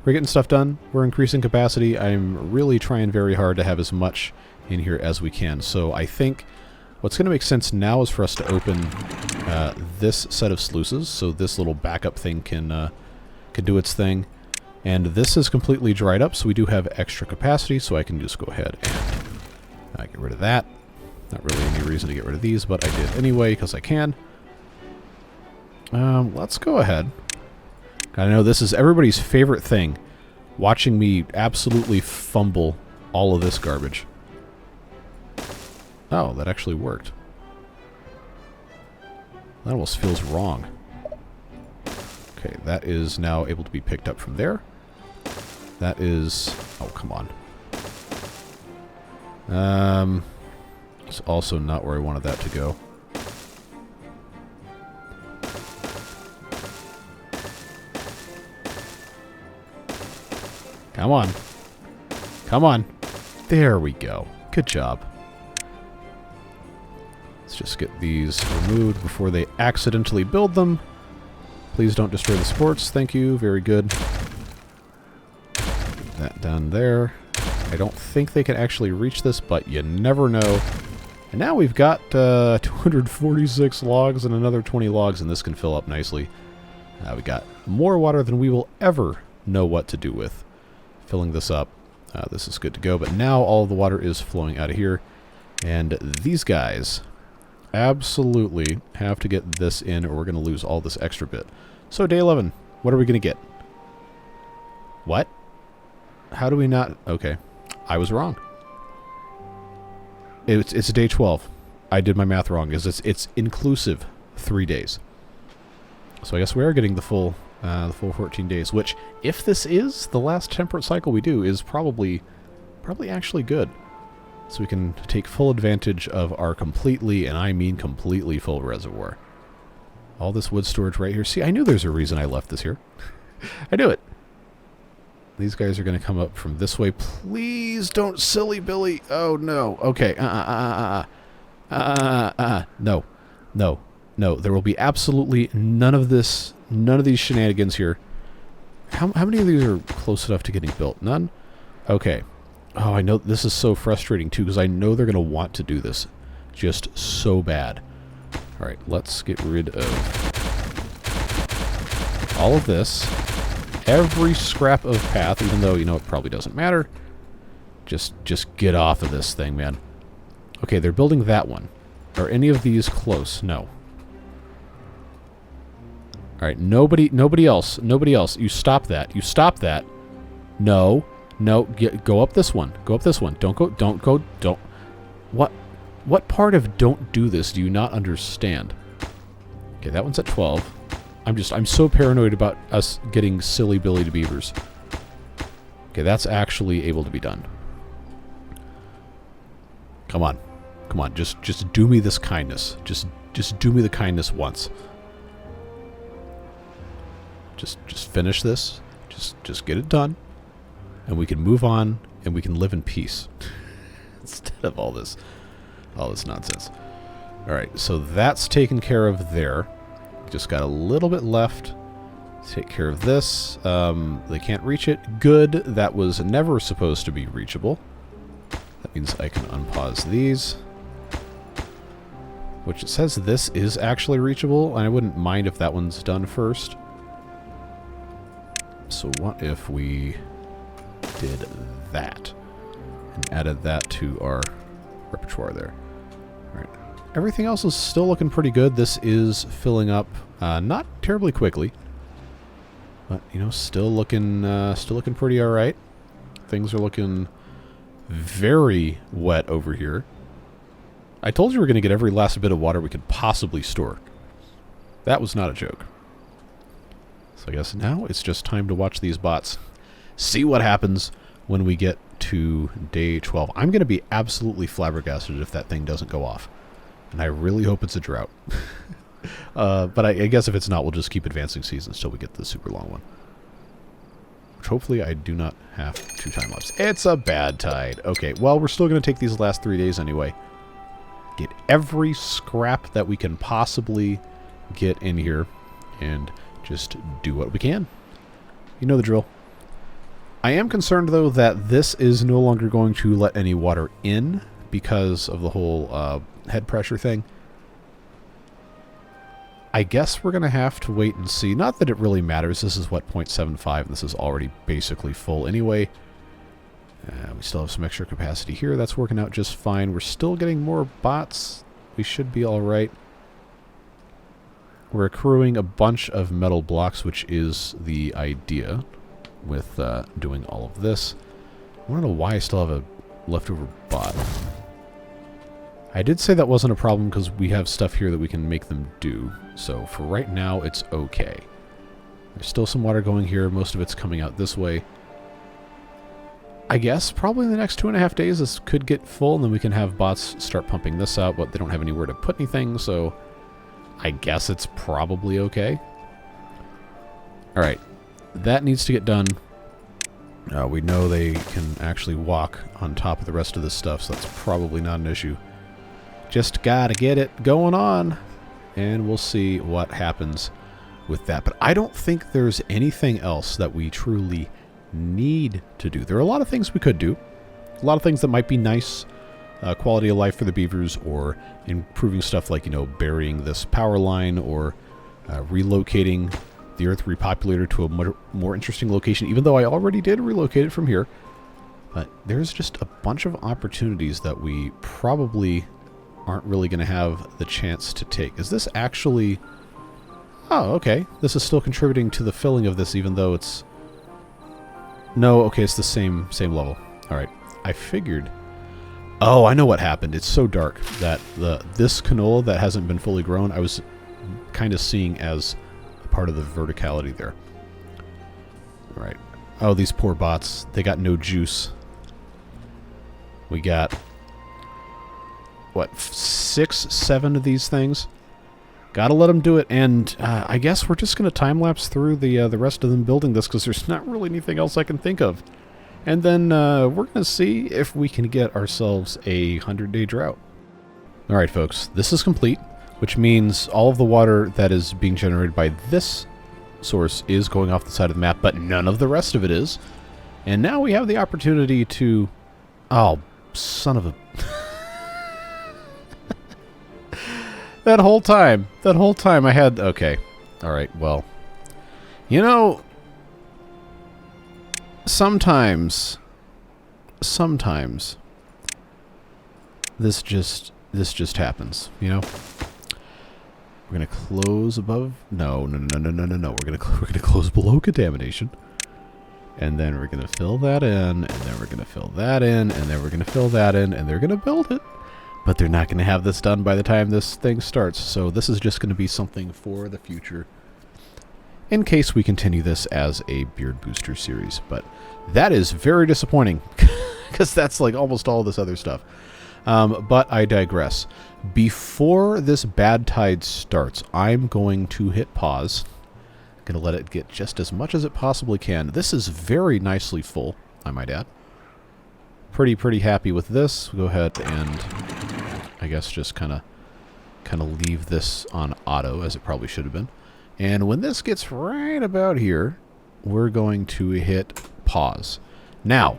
We're getting stuff done. We're increasing capacity. I'm really trying very hard to have as much in here as we can. So I think what's going to make sense now is for us to open this set of sluices, so this little backup thing can do its thing. And this is completely dried up, so we do have extra capacity, so I can just go ahead and get rid of that. Not really any reason to get rid of these, but I did anyway, because I can. Let's go ahead. I know this is everybody's favorite thing, watching me absolutely fumble all of this garbage. Oh, that actually worked. That almost feels wrong. Okay, that is now able to be picked up from there. That is... oh, come on. It's also not where I wanted that to go. Come on. Come on. There we go. Good job. Let's just get these removed before they accidentally build them. Please don't destroy the sports. Thank you. Very good. That down there. I don't think they can actually reach this, but you never know. And now we've got 246 logs and another 20 logs, and this can fill up nicely. We got more water than we will ever know what to do with. Filling this up. This is good to go, but now all the water is flowing out of here. And these guys absolutely have to get this in, or we're going to lose all this extra bit. So day 11, what are we going to get? What? How do we not... okay, I was wrong. It's day 12. I did my math wrong. It's inclusive 3 days. So I guess we are getting the full 14 days, which, if this is the last temperate cycle we do, is probably actually good. So we can take full advantage of our completely, and I mean completely, full reservoir. All this wood storage right here. See, I knew there's a reason I left this here. I knew it. These guys are going to come up from this way. Please don't silly Billy. Oh, no. Okay. No. No. No. There will be absolutely none of this, none of these shenanigans here. How many of these are close enough to getting built? None? Okay. Oh, I know this is so frustrating, too, because I know they're going to want to do this just so bad. All right, let's get rid of all of this. Every scrap of path, even though, it probably doesn't matter. Just get off of this thing, man. Okay, they're building that one. Are any of these close? No. All right, nobody else. Nobody else. You stop that. You stop that. No. No, go up this one. Go up this one. Don't. What? What part of don't do this do you not understand? Okay, that one's at 12. I'm so paranoid about us getting silly Billy to beavers. Okay, that's actually able to be done. Come on. Come on, just do me this kindness. Just do me the kindness once. Just finish this. Just get it done. And we can move on and we can live in peace. Instead of all this nonsense. Alright, so that's taken care of there. Just got a little bit left. Take care of this. They can't reach it. Good. That was never supposed to be reachable. That means I can unpause these. Which it says this is actually reachable, and I wouldn't mind if that one's done first. So what if we did that? And added that to our repertoire there. Alright. Everything else is still looking pretty good. This is filling up not terribly quickly. But, you know, still looking pretty alright. Things are looking very wet over here. I told you we were going to get every last bit of water we could possibly store. That was not a joke. So I guess now it's just time to watch these bots. See what happens when we get to day 12. I'm going to be absolutely flabbergasted if that thing doesn't go off. And I really hope it's a drought. But I guess if it's not, we'll just keep advancing seasons until we get the super long one. Which hopefully I do not have to time-lapse. It's a bad tide. Okay, well, we're still going to take these last 3 days anyway. Get every scrap that we can possibly get in here. And just do what we can. You know the drill. I am concerned, though, that this is no longer going to let any water in because of the whole head pressure thing. I guess we're going to have to wait and see. Not that it really matters. This is, what, 0.75, and this is already basically full anyway. We still have some extra capacity here. That's working out just fine. We're still getting more bots. We should be all right. We're accruing a bunch of metal blocks, which is the idea with doing all of this. I don't know why I still have a leftover bot. I did say that wasn't a problem because we have stuff here that we can make them do. So for right now, it's okay. There's still some water going here. Most of it's coming out this way. I guess probably in the next 2.5 days this could get full, and then we can have bots start pumping this out, but they don't have anywhere to put anything, so I guess it's probably okay. Alright, that needs to get done. We know they can actually walk on top of the rest of this stuff, so that's probably not an issue. Just gotta get it going on, and we'll see what happens with that. But I don't think there's anything else that we truly need to do. There are a lot of things we could do. A lot of things that might be nice. Quality of life for the beavers, or improving stuff like, you know, burying this power line, or relocating the Earth repopulator to a more interesting location, even though I already did relocate it from here. But there's just a bunch of opportunities that we probably aren't really going to have the chance to take. Is this actually... Oh, okay. This is still contributing to the filling of this, even though it's... No, okay, it's the same level. Alright, I figured... Oh, I know what happened. It's so dark that this canola that hasn't been fully grown, I was kind of seeing as a part of the verticality there. Alright. Oh, these poor bots. They got no juice. We got... What, 6, 7 of these things? Gotta let them do it, and I guess we're just going to time-lapse through the rest of them building this, because there's not really anything else I can think of. And then we're going to see if we can get ourselves a 100-day drought. Alright, folks, this is complete, which means all of the water that is being generated by this source is going off the side of the map, but none of the rest of it is. And now we have the opportunity to... Oh, son of a... That whole time I had... Okay. Alright, well. You know... Sometimes this just happens, you know? We're gonna close above... No. We're gonna close below contamination. And then we're gonna fill that in, and then we're gonna fill that in, and then we're gonna fill that in, and they're gonna build it. But they're not going to have this done by the time this thing starts, so this is just going to be something for the future in case we continue this as a beard booster series. But that is very disappointing because that's like almost all this other stuff. But I digress. Before this bad tide starts, I'm going to hit pause. I'm going to let it get just as much as it possibly can. This is very nicely full, I might add. Pretty happy with this. We'll go ahead and I guess just kind of leave this on auto, as it probably should have been. And when this gets right about here, we're going to hit pause. Now,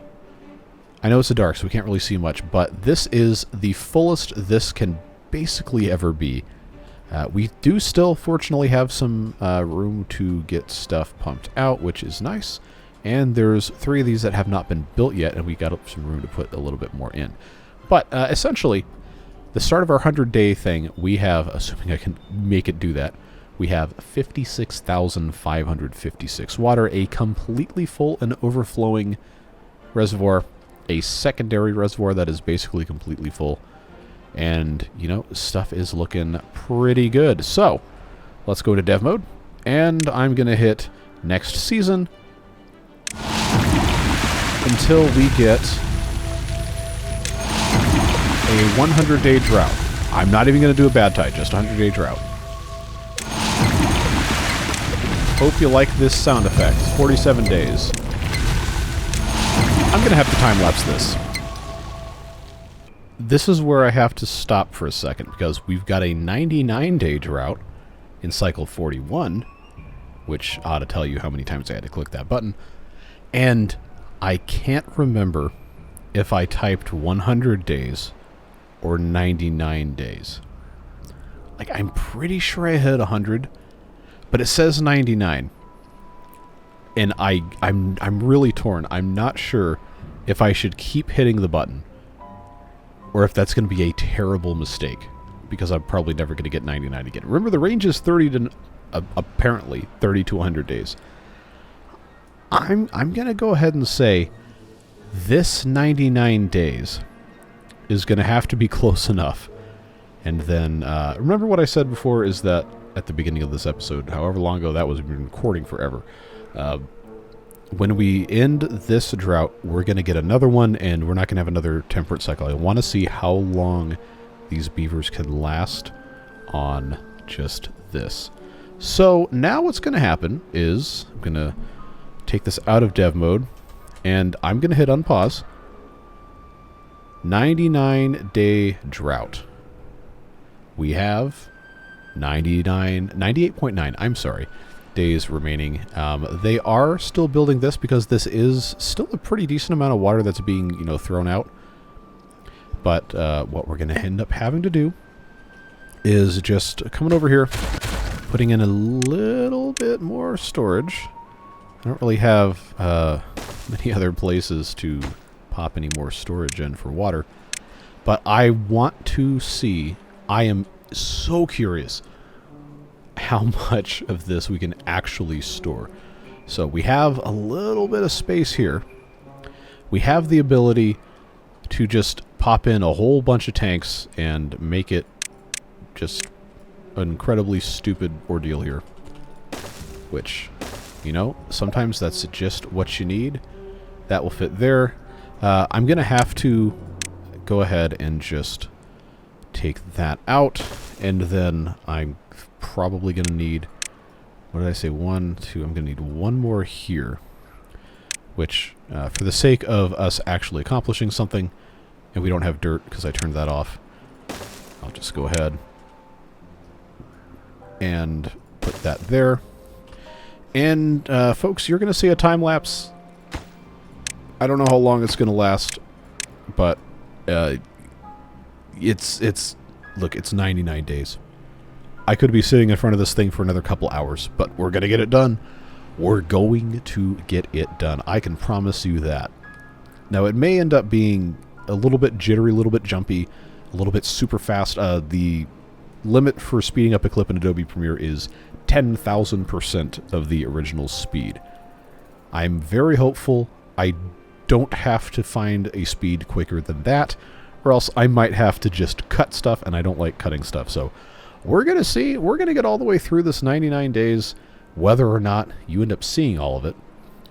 I know it's a dark, so we can't really see much, but this is the fullest this can basically ever be. We do still, fortunately, have some room to get stuff pumped out, which is nice. And there's 3 of these that have not been built yet, and we got some room to put a little bit more in. But essentially, the start of our 100-day thing, we have, assuming I can make it do that, we have 56,556 water, a completely full and overflowing reservoir, a secondary reservoir that is basically completely full, and, you know, stuff is looking pretty good. So, let's go to dev mode, and I'm going to hit next season until we get a 100-day drought. I'm not even going to do a bad tide, just a 100-day drought. Hope you like this sound effect. 47 days. I'm going to have to time-lapse this. This is where I have to stop for a second, because we've got a 99-day drought in cycle 41, which ought to tell you how many times I had to click that button. And I can't remember if I typed 100 days or 99 days. Like, I'm pretty sure I hit 100, but it says 99. And I'm really torn. I'm not sure if I should keep hitting the button or if that's going to be a terrible mistake, because I'm probably never going to get 99 again. Remember, the range is 30 to apparently 30 to 100 days. I'm going to go ahead and say this 99 days is going to have to be close enough. And then, remember what I said before is that at the beginning of this episode, however long ago that was, we've been recording forever. When we end this drought, we're going to get another one, and we're not going to have another temperate cycle. I want to see how long these beavers can last on just this. So now what's going to happen is I'm going to take this out of dev mode, and I'm going to hit unpause. 99-day drought. We have 98.9, I'm sorry, days remaining. They are still building this because this is still a pretty decent amount of water that's being, you know, thrown out. But what we're going to end up having to do is just coming over here, putting in a little bit more storage. I don't really have many other places to pop any more storage in for water. But I want to see, I am so curious how much of this we can actually store. So we have a little bit of space here. We have the ability to just pop in a whole bunch of tanks and make it just an incredibly stupid ordeal here. Which, you know, sometimes that's just what you need. That will fit there. I'm going to have to go ahead and just take that out, and then I'm probably going to need, what did I say, 1, 2, I'm going to need one more here, which, for the sake of us actually accomplishing something, and we don't have dirt because I turned that off, I'll just go ahead and put that there. And, folks, you're going to see a time lapse. I don't know how long it's going to last, but look, it's 99 days. I could be sitting in front of this thing for another couple hours, but we're going to get it done. We're going to get it done. I can promise you that. Now, it may end up being a little bit jittery, a little bit jumpy, a little bit super fast. The limit for speeding up a clip in Adobe Premiere is 10,000% of the original speed. I'm very hopeful I don't have to find a speed quicker than that. or else I might have to just cut stuff, and I don't like cutting stuff. So we're going to see. We're going to get all the way through this 99 days, whether or not you end up seeing all of it,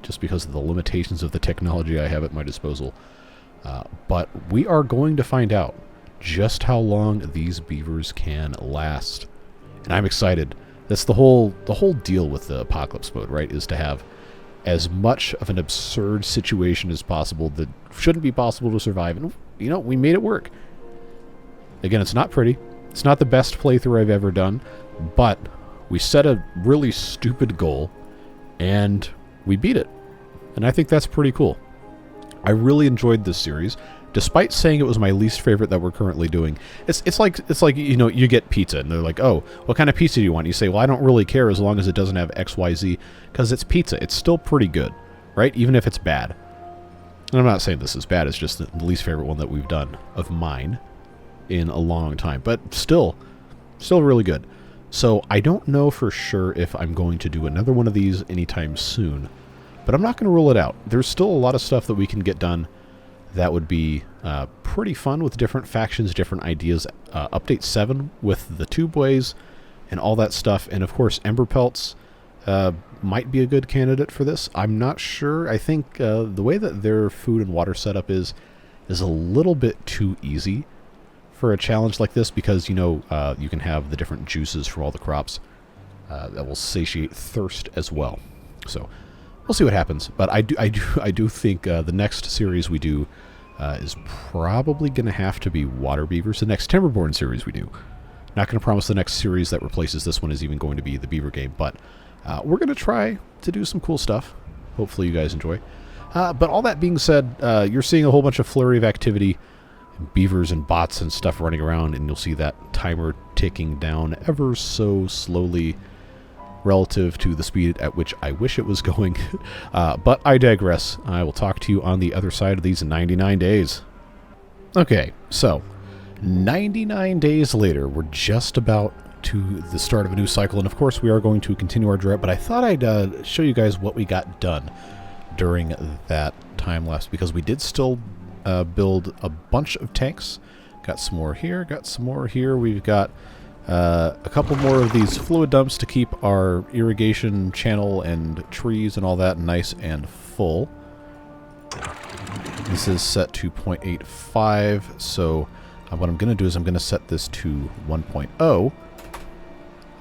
just because of the limitations of the technology I have at my disposal. But we are going to find out just how long these beavers can last. And I'm excited. That's the whole deal with the Apocalypse mode, right? Is to have as much of an absurd situation as possible that shouldn't be possible to survive. And, you know, we made it work. Again, it's not pretty. It's not the best playthrough I've ever done, but we set a really stupid goal, and we beat it. And I think that's pretty cool. I really enjoyed this series, despite saying it was my least favorite that we're currently doing. It's like you know, you get pizza and they're like, oh, what kind of pizza do you want? You say, well, I don't really care as long as it doesn't have XYZ, because it's pizza. It's still pretty good, right? Even if it's bad. And I'm not saying this is bad. It's just the least favorite one that we've done of mine in a long time, but still really good. So I don't know for sure if I'm going to do another one of these anytime soon, but I'm not going to rule it out. There's still a lot of stuff that we can get done that would be pretty fun with different factions, different ideas. Update 7 with the tube ways and all that stuff. And of course, Ember Pelts might be a good candidate for this. I'm not sure. I think the way that their food and water setup is a little bit too easy for a challenge like this, because, you know, you can have the different juices for all the crops that will satiate thirst as well. So we'll see what happens. But I do think the next series we do is probably going to have to be water beavers. The next Timberborn series we do. Not going to promise the next series that replaces this one is even going to be the beaver game, but we're going to try to do some cool stuff. Hopefully you guys enjoy. But all that being said, you're seeing a whole bunch of flurry of activity, beavers and bots and stuff running around, and you'll see that timer ticking down ever so slowly relative to the speed at which I wish it was going. But I digress. I will talk to you on the other side of these 99 days. Okay, so 99 days later, we're just about to the start of a new cycle, and of course we are going to continue our drought, but I thought I'd show you guys what we got done during that time lapse, because we did still build a bunch of tanks. Got some more here, got some more here. We've got a couple more of these fluid dumps to keep our irrigation channel and trees and all that nice and full. This is set to 0.85, so what I'm going to do is I'm going to set this to 1.0.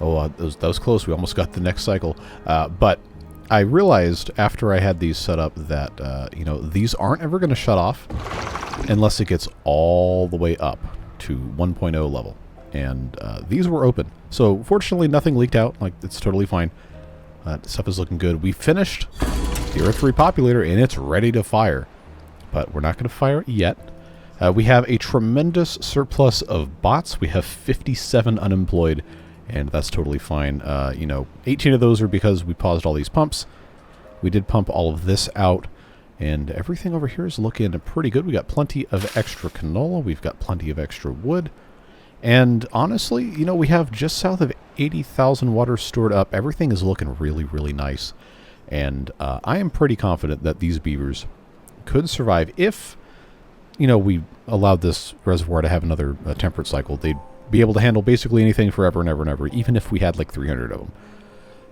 Oh, that was close. We almost got the next cycle. But I realized after I had these set up that, you know, these aren't ever going to shut off unless it gets all the way up to 1.0 level. And these were open. So fortunately, nothing leaked out. Like, it's totally fine. Stuff is looking good. We finished the Earth Repopulator, and it's ready to fire. But we're not going to fire it yet. We have a tremendous surplus of bots. We have 57 unemployed, and that's totally fine. You know, 18 of those are because we paused all these pumps. We did pump all of this out, and everything over here is looking pretty good. We got plenty of extra canola. We've got plenty of extra wood. And honestly, you know, we have just south of 80,000 water stored up. Everything is looking really, really nice. And I am pretty confident that these beavers could survive if, you know, we allowed this reservoir to have another temperate cycle. They'd be able to handle basically anything forever and ever and ever, even if we had like 300 of them.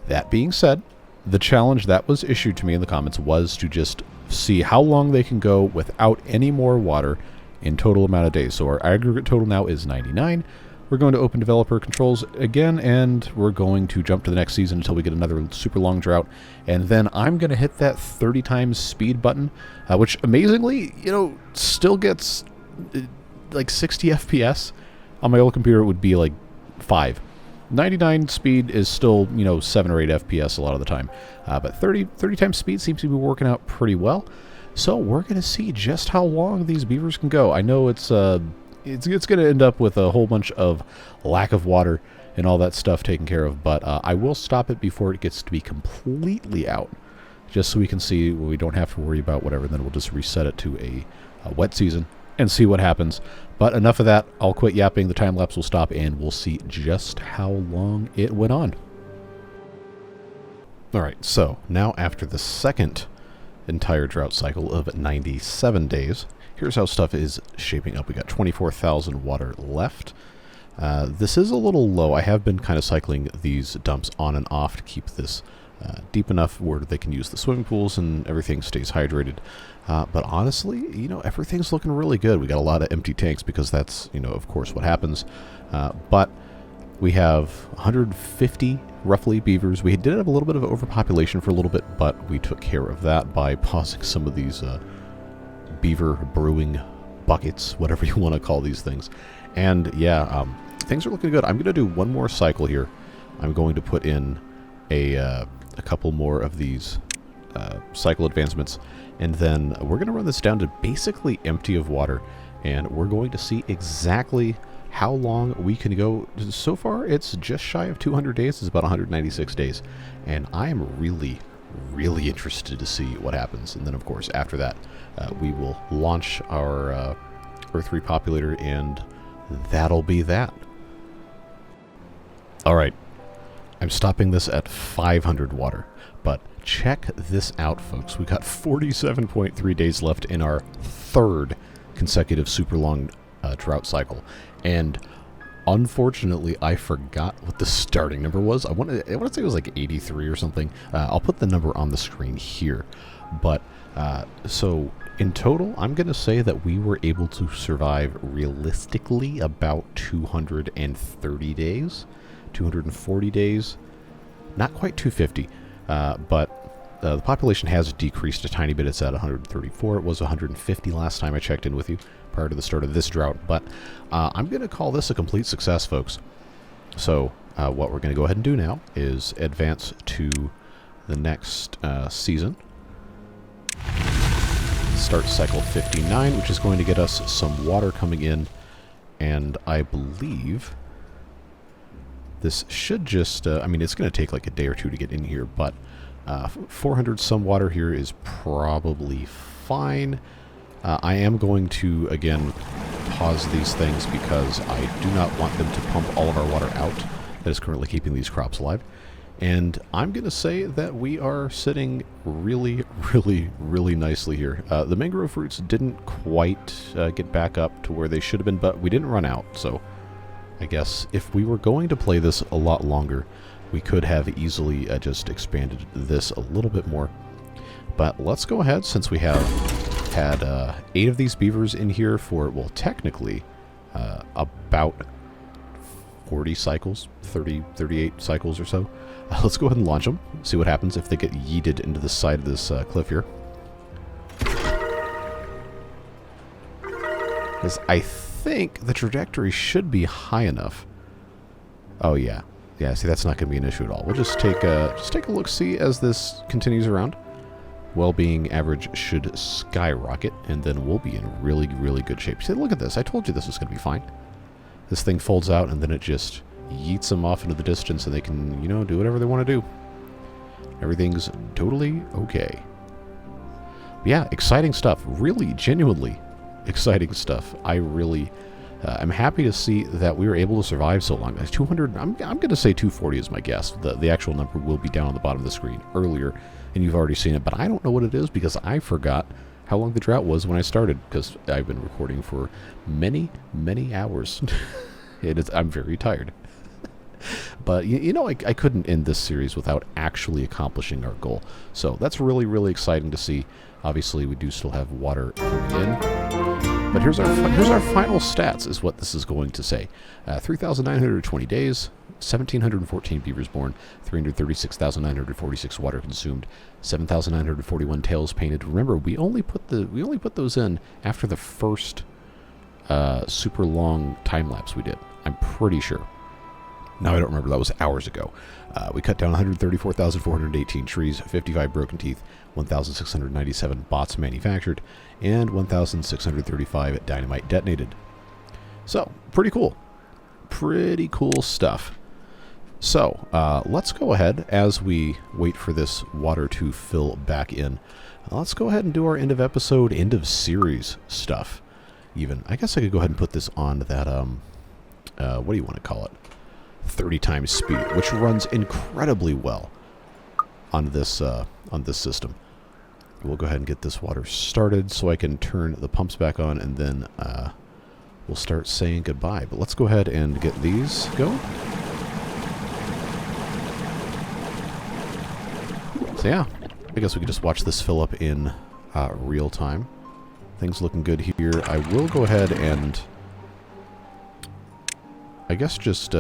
That being said, the challenge that was issued to me in the comments was to just see how long they can go without any more water in total amount of days. So our aggregate total now is 99. We're going to open developer controls again, and we're going to jump to the next season until we get another super long drought. And then I'm going to hit that 30 times speed button, which amazingly, you know, still gets like 60 FPS. On my old computer, it would be like 5. 99 speed is still, you know, 7 or 8 FPS a lot of the time. But 30 times speed seems to be working out pretty well. So we're going to see just how long these beavers can go. I know it's going to end up with a whole bunch of lack of water and all that stuff taken care of, but I will stop it before it gets to be completely out, just so we can see. We don't have to worry about whatever. Then we'll just reset it to a wet season and see what happens. But enough of that. I'll quit yapping. The time lapse will stop, and we'll see just how long it went on. All right. So now after the second entire drought cycle of 97 days, here's how stuff is shaping up. We got 24,000 water left. This is a little low. I have been kind of cycling these dumps on and off to keep this deep enough where they can use the swimming pools and everything stays hydrated. But honestly, everything's looking really good. We got a lot of empty tanks because that's, of course, what happens. But we have 150, roughly, beavers. We did have a little bit of overpopulation for a little bit, but we took care of that by pausing some of these beaver brewing buckets, whatever you want to call these things. And yeah, things are looking good. I'm going to do one more cycle here. I'm going to put in a couple more of these cycle advancements, and then we're going to run this down to basically empty of water, and we're going to see exactly how long we can go. So far, it's just shy of 200 days. It's about 196 days, and I am really, really interested to see what happens. And then, of course, after that, we will launch our Earth Repopulator, and that'll be that. All right. I'm stopping this at 500 water, but check this out, folks. We got 47.3 days left in our third consecutive super long drought cycle, and unfortunately, I forgot what the starting number was. I want to say it was like 83 or something. I'll put the number on the screen here, but so in total, I'm going to say that we were able to survive realistically about 230 days. 240 days, not quite 250, but the population has decreased a tiny bit. It's at 134. It was 150 last time I checked in with you prior to the start of this drought, but I'm going to call this a complete success, folks. So what we're going to go ahead and do now is advance to the next season. Start cycle 59, which is going to get us some water coming in, and I believe this should just, I mean, it's going to take like a day or two to get in here, but 400 some water here is probably fine. I am going to, again, pause these things because I do not want them to pump all of our water out that is currently keeping these crops alive. And I'm going to say that we are sitting really, really, really nicely here. The mangrove roots didn't quite get back up to where they should have been, but we didn't run out, so I guess if we were going to play this a lot longer, we could have easily just expanded this a little bit more. But let's go ahead, since we have had 8 of these beavers in here for, well, technically, about 40 cycles, 38 cycles or so. Let's go ahead and launch them, see what happens if they get yeeted into the side of this cliff here. Because I think the trajectory should be high enough. Oh yeah, see, that's not going to be an issue at all. We'll just take a look, see as this continues around. Well-being average should skyrocket, and then we'll be in really, really good shape. See, look at this. I told you this was going to be fine. This thing folds out, and then it just yeets them off into the distance, and they can, do whatever they want to do. Everything's totally okay. But yeah, exciting stuff. Really, genuinely exciting stuff. I really I'm happy to see that we were able to survive so long. 200, I'm going to say 240 is my guess. The actual number will be down on the bottom of the screen earlier, and you've already seen it, but I don't know what it is because I forgot how long the drought was when I started, because I've been recording for many, many hours. I'm very tired. But, I couldn't end this series without actually accomplishing our goal. So that's really, really exciting to see. Obviously, we do still have water coming in. But here's our final stats, is what this is going to say. 3,920 days, 1,714 beavers born, 336,946 water consumed, 7,941 tails painted. Remember, we only put those in after the first super long time lapse we did. I'm pretty sure. Now, I don't remember. That was hours ago. We cut down 134,418 trees, 55 broken teeth, 1,697 bots manufactured, and 1,635 dynamite detonated. So, pretty cool. Pretty cool stuff. So, let's go ahead, as we wait for this water to fill back in, let's go ahead and do our end of episode, end of series stuff. Even, I guess I could go ahead and put this on that, what do you want to call it? 30 times speed, which runs incredibly well on this system. we'll go ahead and get this water started so I can turn the pumps back on, and then we'll start saying goodbye. But let's go ahead and get these going. So yeah, I guess we could just watch this fill up in real time. Things looking good here. I will go ahead and I guess just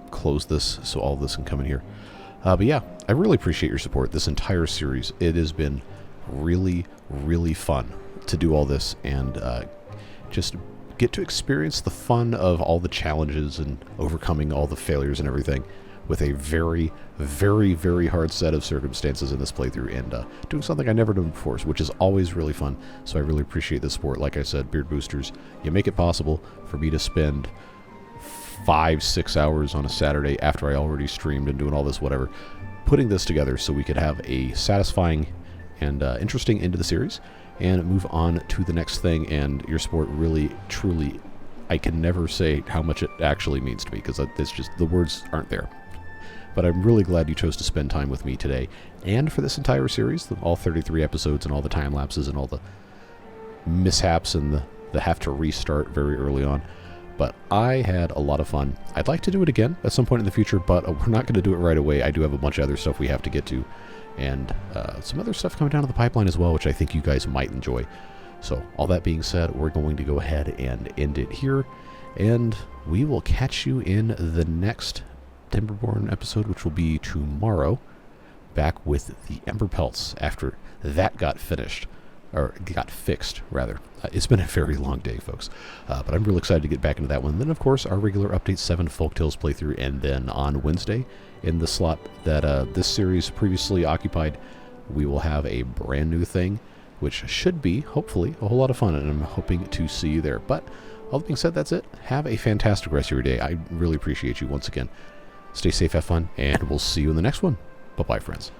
close this so all this can come in here. But yeah, I really appreciate your support this entire series. It has been really, really fun to do all this and just get to experience the fun of all the challenges and overcoming all the failures and everything with a very, very, very hard set of circumstances in this playthrough, and doing something I never done before, which is always really fun. So I really appreciate the support. Like I said, Beard Boosters, you make it possible for me to spend 5-6 hours on a Saturday after I already streamed and doing all this whatever, putting this together so we could have a satisfying and interesting end to the series and move on to the next thing. And your support really, truly, I can never say how much it actually means to me, because it's just, the words aren't there. But I'm really glad you chose to spend time with me today and for this entire series, all 33 episodes and all the time lapses and all the mishaps and the have to restart very early on. But I had a lot of fun. I'd like to do it again at some point in the future, but we're not going to do it right away. I do have a bunch of other stuff we have to get to, and some other stuff coming down to the pipeline as well, which I think you guys might enjoy. So all that being said, we're going to go ahead and end it here, and we will catch you in the next Timberborn episode, which will be tomorrow, back with the Ember Pelts after that got finished. Or got fixed, rather. It's been a very long day, folks. But I'm really excited to get back into that one. And then, of course, our regular Update 7 Folktales playthrough. And then on Wednesday, in the slot that this series previously occupied, we will have a brand new thing, which should be, hopefully, a whole lot of fun. And I'm hoping to see you there. But all that being said, that's it. Have a fantastic rest of your day. I really appreciate you once again. Stay safe, have fun, and we'll see you in the next one. Bye-bye, friends.